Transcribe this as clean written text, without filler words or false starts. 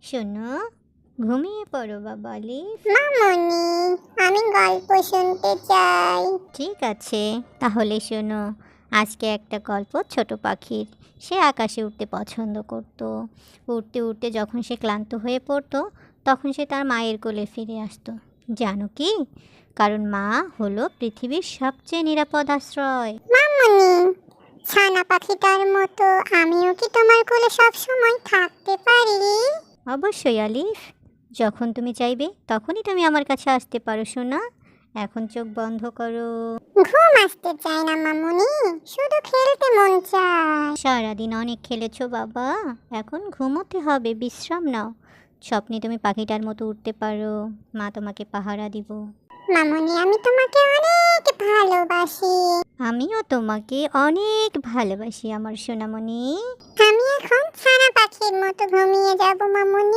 শোনো, ঘুমিয়ে পড়ো বাবা আলিফ। মামনি, আমি গল্প শুনতে চাই। ঠিক আছে, তাহলে শোনো। আজকে একটা গল্প ছোট পাখির। সে আকাশে উঠতে পছন্দ করত। উড়তে উড়তে যখন সে ক্লান্ত হয়ে পড়তো, তখন সে তার মায়ের কোলে ফিরে আসতো। জানো কি? কারণ মা হলো পৃথিবীর সবচেয়ে নিরাপদ আশ্রয়। মামনি, ছানা পাখিটার মতো আমিও কি তোমার কোলে সব সময় থাকতে পারি? অবশ্যই আলিফ, যখন তুমি চাইবে তখনই তুমি আমার কাছে আসতে পারো সোনা। এখন চোখ বন্ধ করো। ঘুম আসতে চায় না মামনি, শুধু খেলতে মন চায়। সারাদিন অনেক খেলেছো বাবা, এখন ঘুমোতে হবে, বিশ্রাম নাও। স্বপ্নে তুমি পাখিটার মতো উঠতে পারো, মা তোমাকে পাহারা দিব। মামনি, আমি তোমাকে অনেক ভালোবাসি। আমিও তোমাকে অনেক ভালোবাসি আমার সোনামণি। আমি এখন ছানা পাখির মতো ঘুমিয়ে যাব মামনি।